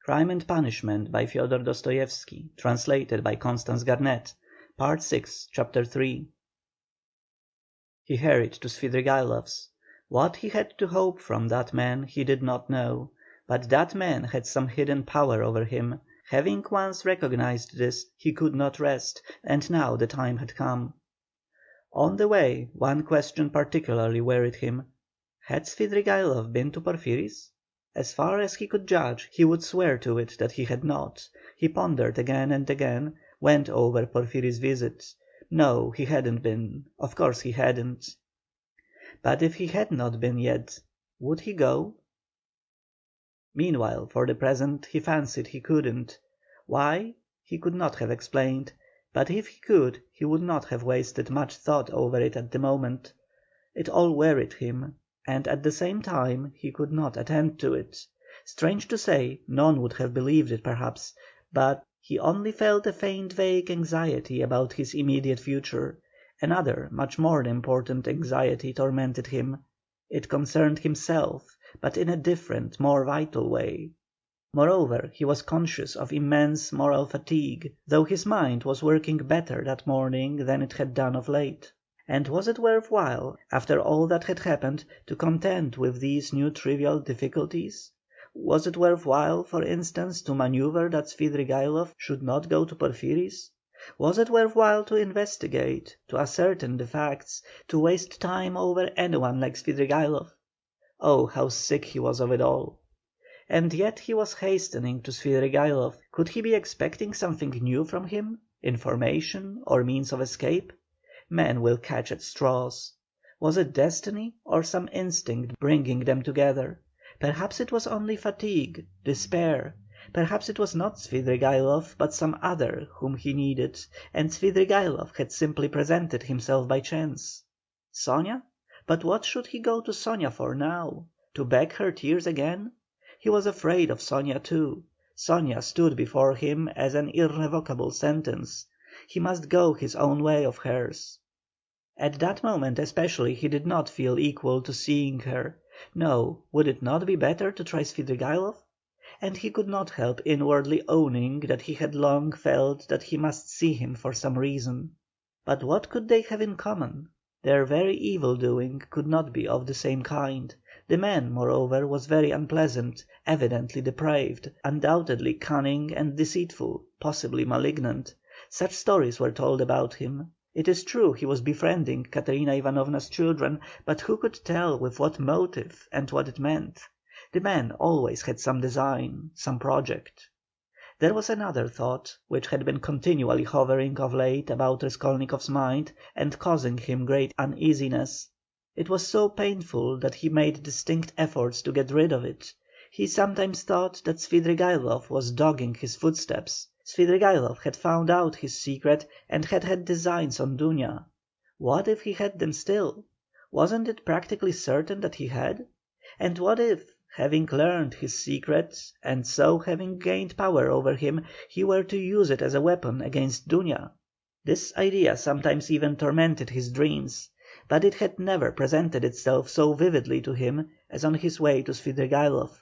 Crime and Punishment by Fyodor Dostoyevsky, translated by Constance Garnett, Part 6, Chapter 3. He hurried to Svidrigaïlov's. What he had to hope from that man he did not know, but that man had some hidden power over him. Having once recognized this, he could not rest, and now the time had come. On the way one question particularly worried him. Had Svidrigaïlov been to Porphyry's? As far as he could judge, he would swear to it that he had not. He pondered again and again, went over Porphyry's visit. No, he hadn't been. Of course he hadn't. But if he had not been yet, would he go? Meanwhile, for the present, he fancied he couldn't. Why? He could not have explained. But if he could, he would not have wasted much thought over it at the moment. It all worried him, and at the same time he could not attend to it. Strange to say, none would have believed it perhaps, but he only felt a faint vague anxiety about his immediate future. Another, much more important anxiety tormented him. It concerned himself, but in a different, more vital way. Moreover, he was conscious of immense moral fatigue, though his mind was working better that morning than it had done of late. And was it worth while, after all that had happened, to contend with these new trivial difficulties? Was it worth while, for instance, to manoeuvre that Svidrigaïlov should not go to Porphyry's? Was it worth while to investigate, to ascertain the facts, to waste time over anyone like Svidrigaïlov? Oh, how sick he was of it all! And yet he was hastening to Svidrigaïlov. Could he be expecting something new from him? Information, or means of escape? Men will catch at straws. Was it destiny, or some instinct bringing them together? Perhaps it was only fatigue, despair. Perhaps it was not Svidrigaïlov, but some other whom he needed, and Svidrigaïlov had simply presented himself by chance. Sonia? But what should he go to Sonia for now? To beg her tears again? He was afraid of Sonia too. Sonia stood before him as an irrevocable sentence. He must go his own way of hers. At that moment especially he did not feel equal to seeing her. No, would it not be better to try Svidrigaïlov? And he could not help inwardly owning that he had long felt that he must see him for some reason. But what could they have in common? Their very evil doing could not be of the same kind. The man, moreover, was very unpleasant, evidently depraved, undoubtedly cunning and deceitful, possibly malignant. Such stories were told about him. It is true he was befriending Katerina Ivanovna's children, but who could tell with what motive and what it meant? The man always had some design, some project. There was another thought, which had been continually hovering of late about Raskolnikov's mind, and causing him great uneasiness. It was so painful that he made distinct efforts to get rid of it. He sometimes thought that Svidrigaïlov was dogging his footsteps. Svidrigaïlov had found out his secret and had designs on Dunya. What if he had them still? Wasn't it practically certain that he had? And what if, having learned his secret, and so having gained power over him, he were to use it as a weapon against Dunya? This idea sometimes even tormented his dreams, but it had never presented itself so vividly to him as on his way to Svidrigaïlov.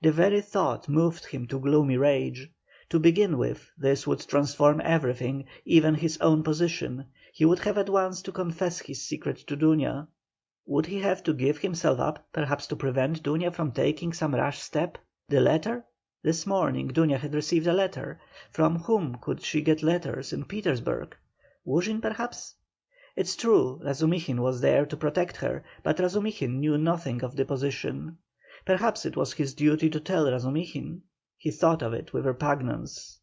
The very thought moved him to gloomy rage. To begin with, this would transform everything, even his own position. He would have at once to confess his secret to Dunya. Would he have to give himself up, perhaps to prevent Dunya from taking some rash step? The letter? This morning Dunya had received a letter. From whom could she get letters in Petersburg? Luzhin, perhaps? It's true, Razumixin was there to protect her, but Razumixin knew nothing of the position. Perhaps it was his duty to tell Razumixin. He thought of it with repugnance.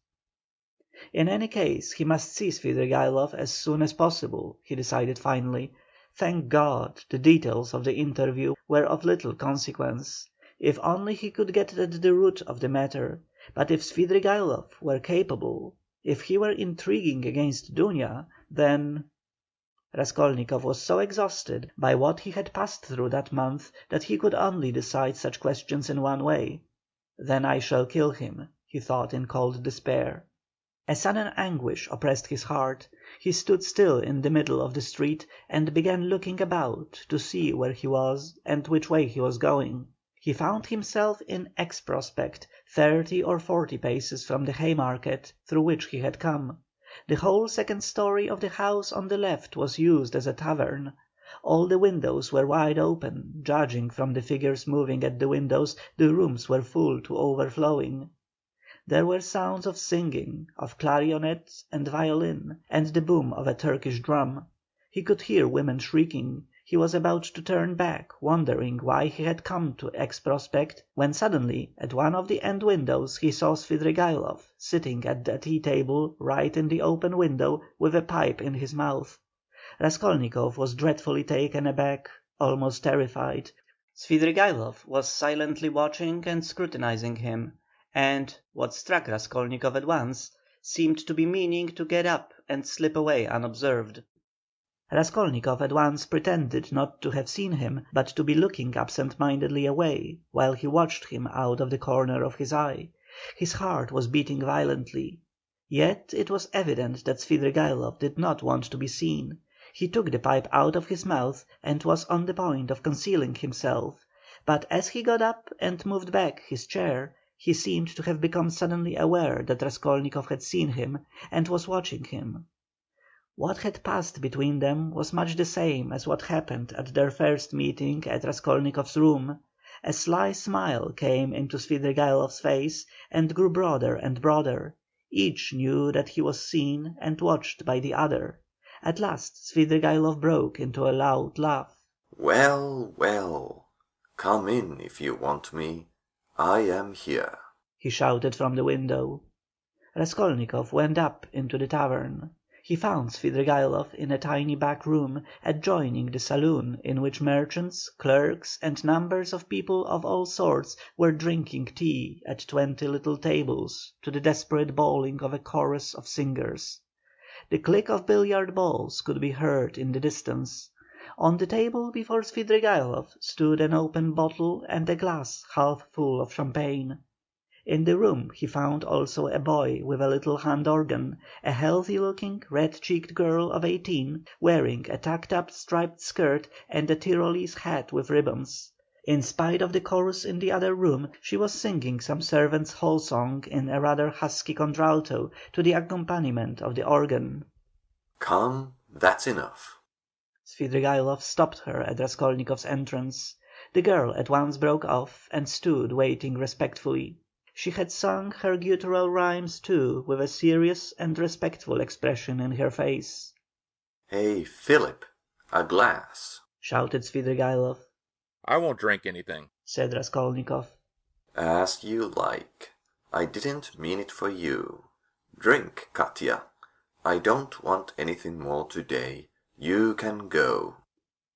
In any case, he must see Svidrigaïlov as soon as possible, he decided finally. Thank God, the details of the interview were of little consequence. If only he could get at the root of the matter. But if Svidrigaïlov were capable, if he were intriguing against Dunya, then... Raskolnikov was so exhausted by what he had passed through that month that he could only decide such questions in one way. Then I shall kill him, he thought in cold despair. A sudden anguish oppressed his heart. He stood still in the middle of the street and began looking about to see where he was and which way he was going. He found himself in X Prospect, 30 or 40 paces from the Haymarket through which he had come. The whole second story of the house on the left was used as a tavern. All the windows were wide open; judging from the figures moving at the windows, the rooms were full to overflowing. There were sounds of singing, of clarionet and violin, and the boom of a Turkish drum. He could hear women shrieking. He was about to turn back, wondering why he had come to X Prospect, when suddenly, at one of the end windows, he saw Svidrigaïlov sitting at the tea table right in the open window, with a pipe in his mouth. Raskolnikov was dreadfully taken aback, almost terrified. Svidrigaïlov was silently watching and scrutinizing him, and, what struck Raskolnikov at once, seemed to be meaning to get up and slip away unobserved. Raskolnikov at once pretended not to have seen him, but to be looking absent-mindedly away, while he watched him out of the corner of his eye. His heart was beating violently. Yet it was evident that Svidrigaïlov did not want to be seen. He took the pipe out of his mouth and was on the point of concealing himself, but as he got up and moved back his chair, he seemed to have become suddenly aware that Raskolnikov had seen him, and was watching him. What had passed between them was much the same as what happened at their first meeting at Raskolnikov's room. A sly smile came into Svidrigaïlov's face and grew broader and broader. Each knew that he was seen and watched by the other. At last Svidrigaïlov broke into a loud laugh. "Well, well, come in if you want me. I am here," he shouted from the window. Raskolnikov went up into the tavern. He found Svidrigaïlov in a tiny back room, adjoining the saloon in which merchants, clerks, and numbers of people of all sorts were drinking tea at 20 little tables to the desperate bawling of a chorus of singers. The click of billiard balls could be heard in the distance. On the table before Svidrigaïlov stood an open bottle and a glass half full of champagne. In the room he found also a boy with a little hand organ, a healthy looking, red cheeked girl of 18, wearing a tucked up striped skirt and a Tyrolese hat with ribbons. In spite of the chorus in the other room, she was singing some servant's hall song in a rather husky contralto, to the accompaniment of the organ. "Come, that's enough." Svidrigaïlov stopped her at Raskolnikov's entrance. The girl at once broke off and stood waiting respectfully. She had sung her guttural rhymes too, with a serious and respectful expression in her face. "Hey, Philip, a glass," shouted Svidrigaïlov. "I won't drink anything," said Raskolnikov. "As you like. I didn't mean it for you. Drink, Katya. I don't want anything more today. You can go."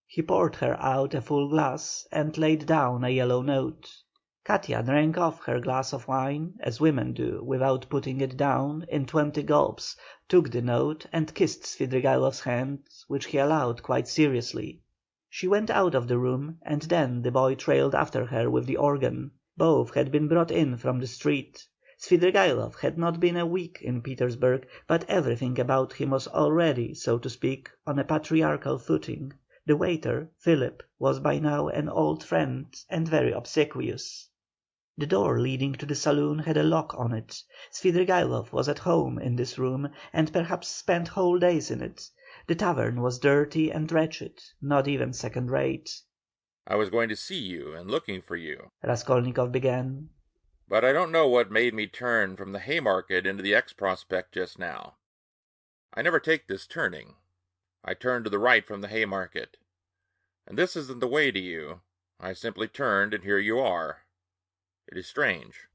He poured her out a full glass and laid down a yellow note. Katya drank off her glass of wine, as women do, without putting it down, in 20 gulps, took the note and kissed Svidrigaïlov's hand, which he allowed quite seriously. She went out of the room, and then the boy trailed after her with the organ. Both had been brought in from the street. Svidrigaïlov had not been a week in Petersburg, but everything about him was already, so to speak, on a patriarchal footing. The waiter, Philip, was by now an old friend and very obsequious. The door leading to the saloon had a lock on it. Svidrigaïlov was at home in this room, and perhaps spent whole days in it. The tavern was dirty and wretched, not even second rate. "I was going to see you and looking for you," Raskolnikov began. "but I don't know what made me turn from the Haymarket into the X Prospect just now. I never take this turning. I turn to the right from the Haymarket. And this isn't the way to you. I simply turned, and here you are. It is strange."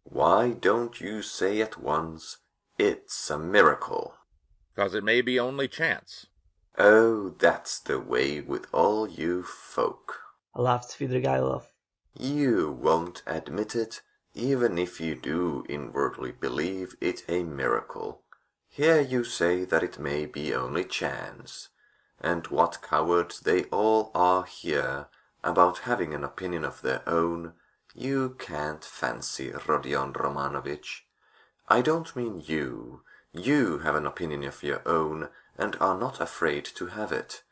"Why don't you say at once, 'It's a miracle'?" "'Cause it may be only chance." "Oh, that's the way with all you folk," laughed Svidrigaïlov. "You won't admit it, even if you do inwardly believe it a miracle. Here you say that it may be only chance. And what cowards they all are here about having an opinion of their own, you can't fancy, Rodion Romanovich. I don't mean you. You have an opinion of your own, and are not afraid to have it.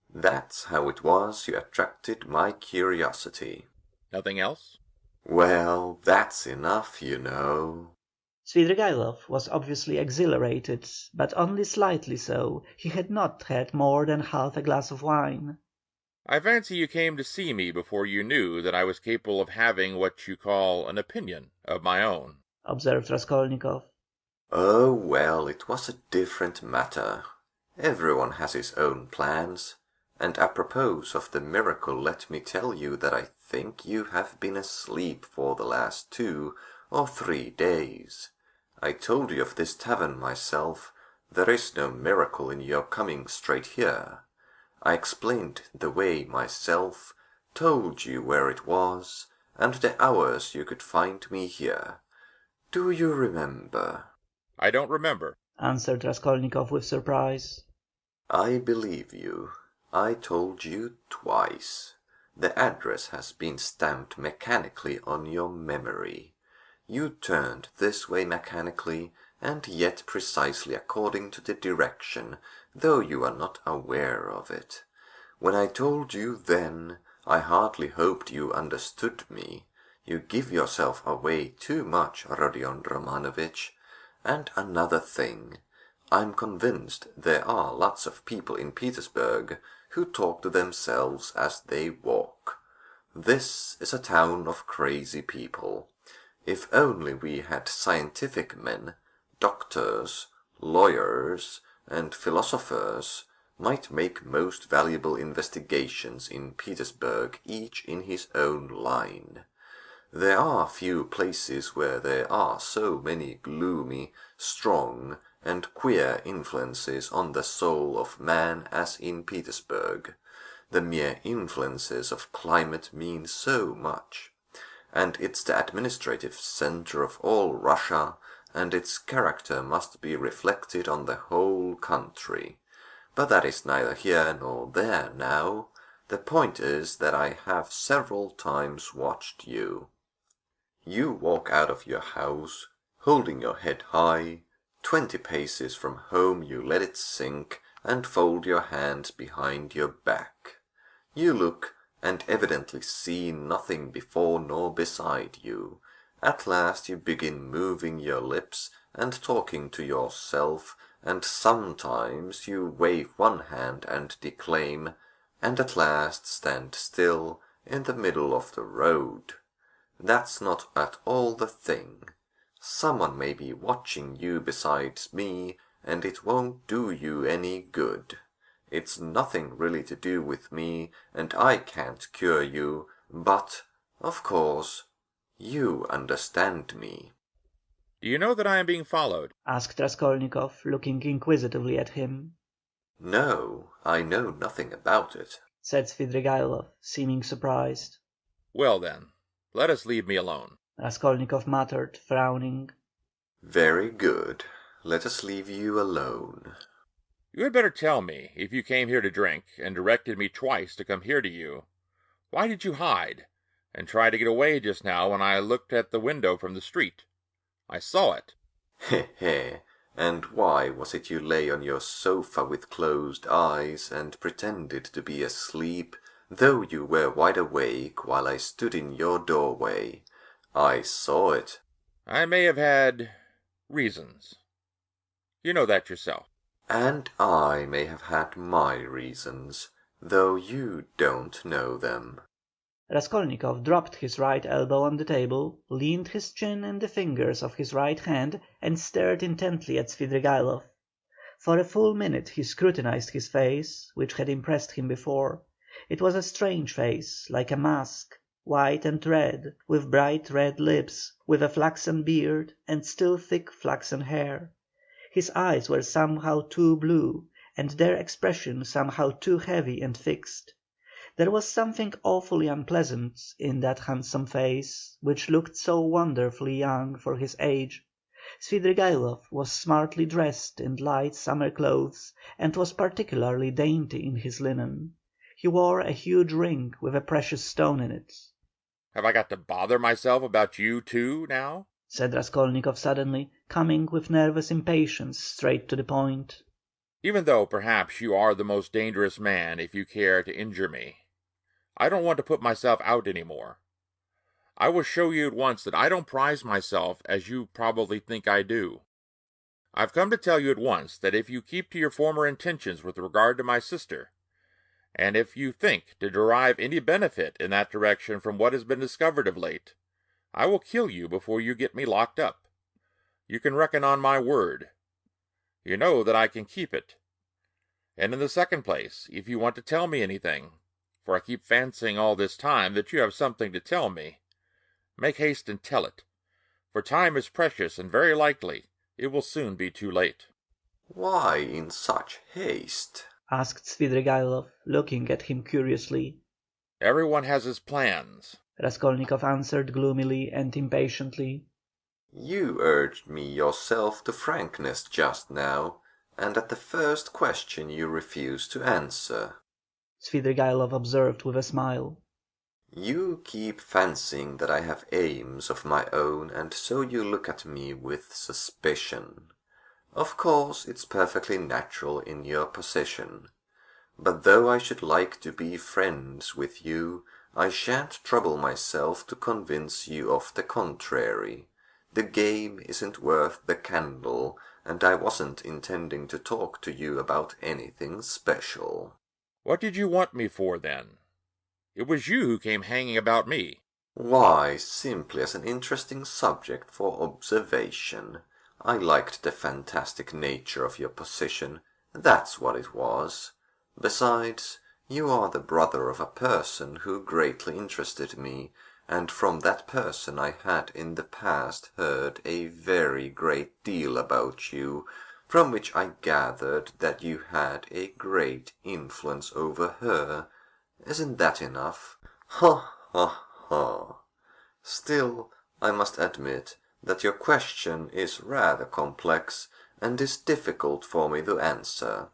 That's how it was you attracted my curiosity." "Nothing else?" Well, that's enough, you know. Svidrigaïlov was obviously exhilarated, but only slightly so. He had not had more than half a glass of wine. I fancy you came to see me before you knew that I was capable of having what you call an opinion of my own, Observed Raskolnikov. Oh, well, it was a different matter. Everyone has his own plans. And apropos of the miracle, let me tell you that I think you have been asleep for the last 2 or 3 days. I told you of this tavern myself. There is no miracle in your coming straight here. I explained the way myself, told you where it was, and the hours you could find me here. Do you remember? I don't remember. Answered Raskolnikov with surprise. I believe you. I told you twice. The address has been stamped mechanically on your memory. You turned this way mechanically, and yet precisely according to the direction, though you are not aware of it. When I told you then, I hardly hoped you understood me. You give yourself away too much, Rodion Romanovich. And another thing. I'm convinced there are lots of people in Petersburg who talk to themselves as they walk. This is a town of crazy people. If only we had scientific men, doctors, lawyers, and philosophers, might make most valuable investigations in Petersburg, each in his own line. There are few places where there are so many gloomy, strong, and queer influences on the soul of man as in Petersburg. The mere influences of climate mean so much. And it's the administrative center of all Russia, and its character must be reflected on the whole country. But that is neither here nor there now. The point is that I have several times watched you. You walk out of your house, holding your head high. 20 paces from home you let it sink, and fold your hands behind your back. You look, and evidently see nothing before nor beside you. At last you begin moving your lips and talking to yourself, and sometimes you wave one hand and declaim, and at last stand still in the middle of the road. That's not at all the thing. Someone may be watching you besides me, and it won't do you any good. It's nothing really to do with me, and I can't cure you, but, of course, you understand me. Do you know that I am being followed? Asked Raskolnikov, looking inquisitively at him. No, I know nothing about it, said Svidrigaïlov, seeming surprised. Well then, let us leave me alone. Raskolnikov muttered, frowning. Very good. Let us leave you alone. You had better tell me, if you came here to drink, and directed me twice to come here to you, why did you hide, and try to get away just now when I looked at the window from the street? I saw it. He he. And why was it you lay on your sofa with closed eyes and pretended to be asleep, though you were wide awake while I stood in your doorway? I saw it. I may have had reasons. You know that yourself. And I may have had my reasons, though you don't know them. Raskolnikov dropped his right elbow on the table, leaned his chin in the fingers of his right hand, and stared intently at Svidrigaïlov. For a full minute he scrutinized his face, which had impressed him before. It was a strange face, like a mask, white and red, with bright red lips, with a flaxen beard, and still thick flaxen hair. His eyes were somehow too blue, and their expression somehow too heavy and fixed. There was something awfully unpleasant in that handsome face, which looked so wonderfully young for his age. Svidrigaïlov was smartly dressed in light summer clothes, and was particularly dainty in his linen. He wore a huge ring with a precious stone in it. Have I got to bother myself about you too now? Said Raskolnikov suddenly, coming with nervous impatience straight to the point. Even though perhaps you are the most dangerous man if you care to injure me, I don't want to put myself out any more. I will show you at once that I don't prize myself as you probably think I do. I've come to tell you at once that if you keep to your former intentions with regard to my sister, and if you think to derive any benefit in that direction from what has been discovered of late, I will kill you before you get me locked up. You can reckon on my word. You know that I can keep it. And in the second place, if you want to tell me anything, for I keep fancying all this time that you have something to tell me, make haste and tell it, for time is precious, and very likely it will soon be too late. Why in such haste? asked Svidrigaïlov, looking at him curiously. Everyone has his plans, Raskolnikov answered gloomily and impatiently. You urged me yourself to frankness just now, and at the first question you refused to answer. Svidrigaïlov observed with a smile. You keep fancying that I have aims of my own, and so you look at me with suspicion. Of course, it's perfectly natural in your position. But though I should like to be friends with you, I shan't trouble myself to convince you of the contrary. The game isn't worth the candle, and I wasn't intending to talk to you about anything special. What did you want me for, then? It was you who came hanging about me. Why, simply as an interesting subject for observation. I liked the fantastic nature of your position. That's what it was. Besides, you are the brother of a person who greatly interested me, and from that person I had in the past heard a very great deal about you, from which I gathered that you had a great influence over her. Isn't that enough? Ha, ha, ha. Still, I must admit that your question is rather complex, and is difficult for me to answer.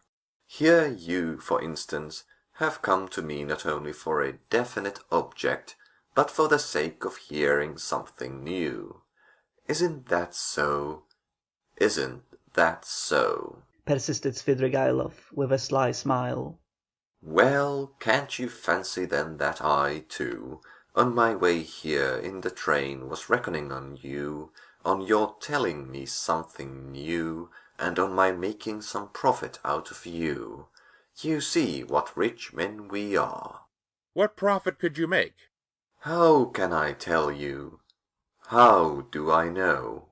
Here you, for instance, have come to me not only for a definite object, but for the sake of hearing something new. Isn't that so? Isn't that so? Persisted Svidrigaïlov with a sly smile. Well, can't you fancy then that I, too, on my way here in the train was reckoning on you, on your telling me something new, and on my making some profit out of you. You see what rich men we are. What profit could you make? How can I tell you? How do I know?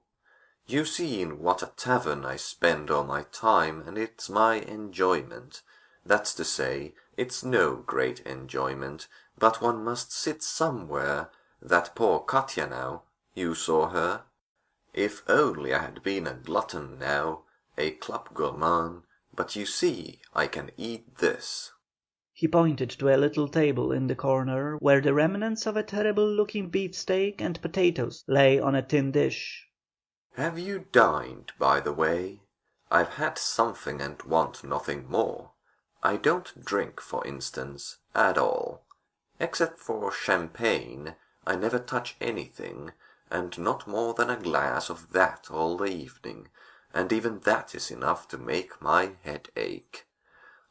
You see in what a tavern I spend all my time, and it's my enjoyment. That's to say, it's no great enjoyment, but one must sit somewhere. That poor Katya now, you saw her? If only I had been a glutton now, a club gourmand, but you see I can eat this. He pointed to a little table in the corner, where the remnants of a terrible-looking beefsteak and potatoes lay on a tin dish. Have you dined, by the way? I've had something and want nothing more. I don't drink, for instance, at all. Except for champagne, I never touch anything, and not more than a glass of that all the evening, and even that is enough to make my head ache.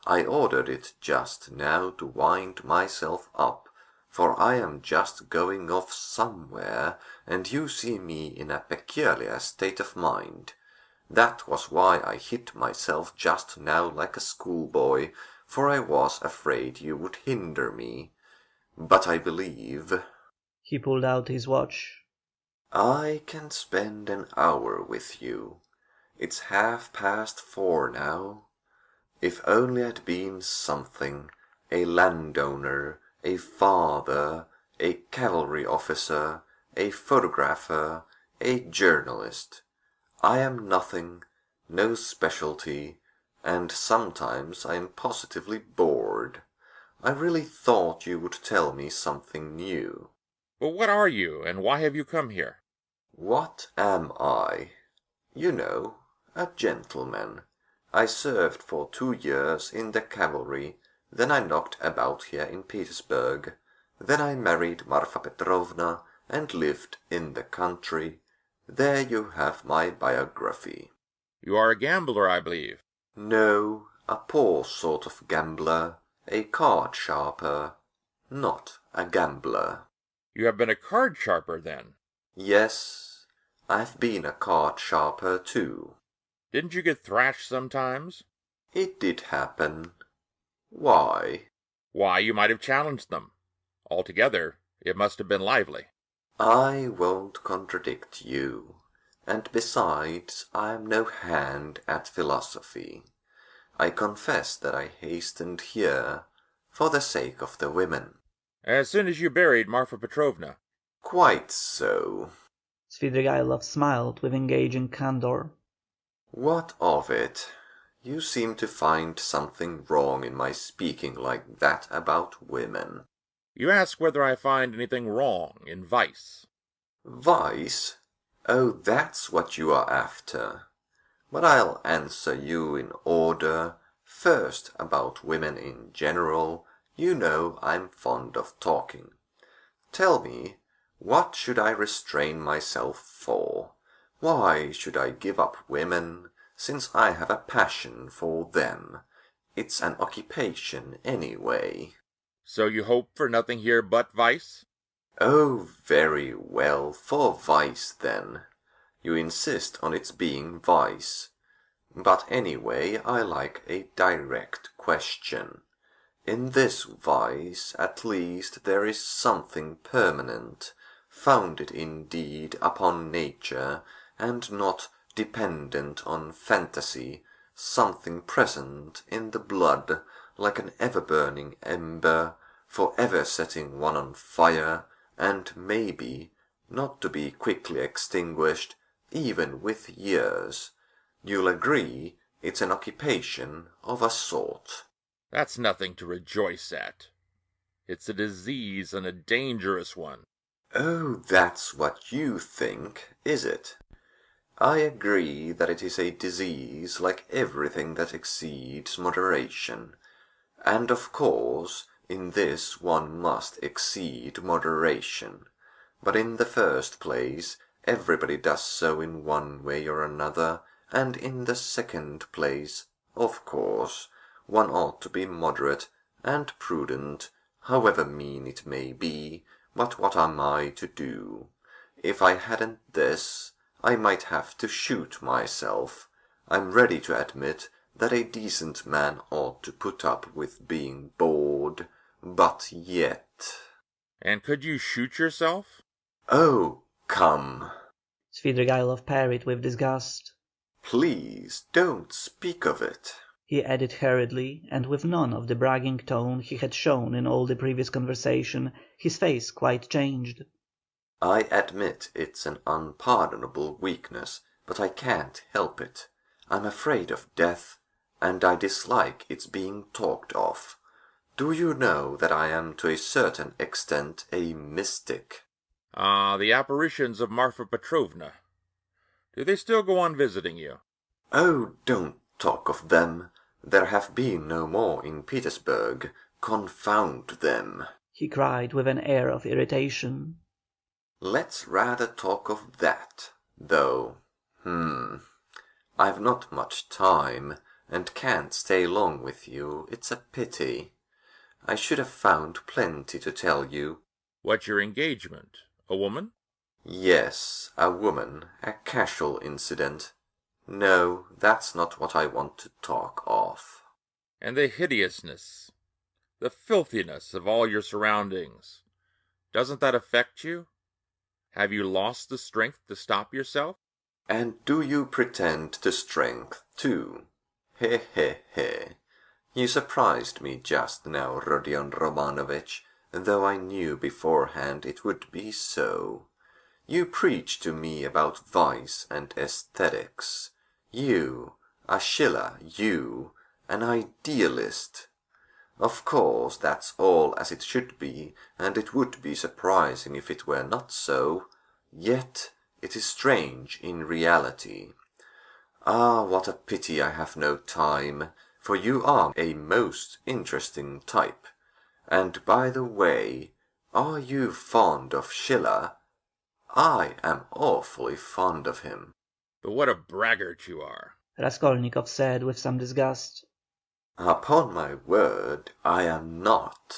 I ordered it just now to wind myself up, for I am just going off somewhere, and you see me in a peculiar state of mind. That was why I hid myself just now like a schoolboy, for I was afraid you would hinder me. But I believe... He pulled out his watch. I can spend an hour with you. It's 4:30 now. If only I'd been something, a landowner, a father, a cavalry officer, a photographer, a journalist. I am nothing, no specialty, and sometimes I am positively bored. I really thought you would tell me something new. But what are you, and why have you come here? What am I? You know, a gentleman. I served for 2 years in the cavalry, then I knocked about here in Petersburg, then I married Marfa Petrovna and lived in the country. There you have my biography. You are a gambler, I believe. No, a poor sort of gambler, a card sharper, not a gambler. You have been a card sharper, then? Yes, I've been a card sharper too. Didn't you get thrashed sometimes? It did happen. Why? Why, you might have challenged them. Altogether, it must have been lively. I won't contradict you. And besides, I'm no hand at philosophy. I confess that I hastened here for the sake of the women. As soon as you buried Marfa Petrovna. Quite so. Svidrigaïlov smiled with engaging candour. What of it? You seem to find something wrong in my speaking like that about women. You ask whether I find anything wrong in vice. Vice? Oh, that's what you are after. But I'll answer you in order. First, about women in general. You know I'm fond of talking. Tell me, what should I restrain myself for? Why should I give up women, since I have a passion for them? It's an occupation, anyway. So you hope for nothing here but vice? Oh, very well, for vice, then. You insist on its being vice. But anyway, I like a direct question. In this vice, at least, there is something permanent, founded indeed upon nature, and not dependent on fantasy, something present in the blood, like an ever-burning ember, for ever setting one on fire, and maybe not to be quickly extinguished, even with years. You'll agree it's an occupation of a sort. That's nothing to rejoice at. It's a disease and a dangerous one. Oh, that's what you think, is it? I agree that it is a disease like everything that exceeds moderation. And of course, in this one must exceed moderation. But in the first place, everybody does so in one way or another, and in the second place, of course, one ought to be moderate and prudent, however mean it may be. But what am I to do? If I hadn't this, I might have to shoot myself. I'm ready to admit that a decent man ought to put up with being bored, but yet... And could you shoot yourself? Oh, come! Svidrigaïlov parried with disgust. Please don't speak of it, he added hurriedly, and with none of the bragging tone he had shown in all the previous conversation, his face quite changed. I admit it's an unpardonable weakness, but I can't help it. I'm afraid of death, and I dislike its being talked of. Do you know that I am to a certain extent a mystic? Ah, the apparitions of Marfa Petrovna. Do they still go on visiting you? Oh, don't talk of them. There have been no more in Petersburg. Confound them! he cried with an air of irritation. Let's rather talk of that, though. I've not much time, and can't stay long with you. It's a pity. I should have found plenty to tell you. What's your engagement? A woman? Yes, a woman, a casual incident. No, that's not what I want to talk of. And the hideousness, the filthiness of all your surroundings, doesn't that affect you? Have you lost the strength to stop yourself? And do you pretend to strength, too? He, he, he. You surprised me just now, Rodion Romanovich, though I knew beforehand it would be so. You preach to me about vice and aesthetics. You, a Schiller, you, an idealist. Of course, that's all as it should be, and it would be surprising if it were not so. Yet it is strange in reality. Ah, what a pity I have no time, for you are a most interesting type. And by the way, are you fond of Schiller? I am awfully fond of him. But what a braggart you are! Raskolnikov said with some disgust. Upon my word, I am not,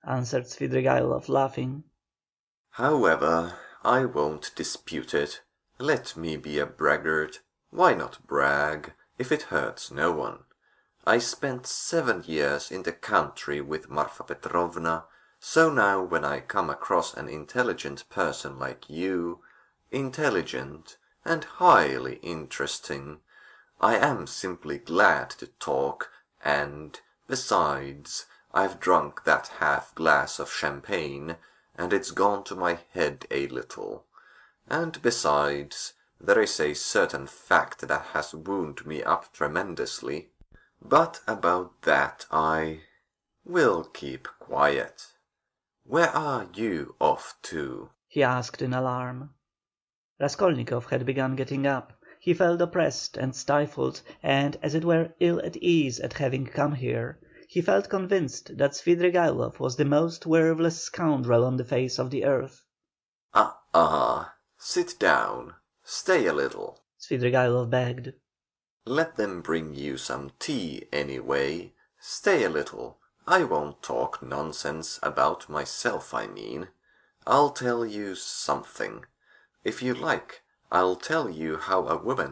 answered Svidrigaïlov, laughing. However, I won't dispute it. Let me be a braggart. Why not brag, if it hurts no one? I spent 7 years in the country with Marfa Petrovna, so now when I come across an intelligent person like you, intelligent and highly interesting, I am simply glad to talk, and, besides, I've drunk that half glass of champagne, and it's gone to my head a little. And besides, there is a certain fact that has wound me up tremendously. But about that I will keep quiet. Where are you off to? he asked in alarm. Raskolnikov had begun getting up. He felt oppressed and stifled, and, as it were, ill at ease at having come here. He felt convinced that Svidrigaïlov was the most worthless scoundrel on the face of the earth. Sit down. Stay a little. Svidrigaïlov begged. Let them bring you some tea, anyway. Stay a little. I won't talk nonsense about myself, I mean. I'll tell you something. If you like, I'll tell you how a woman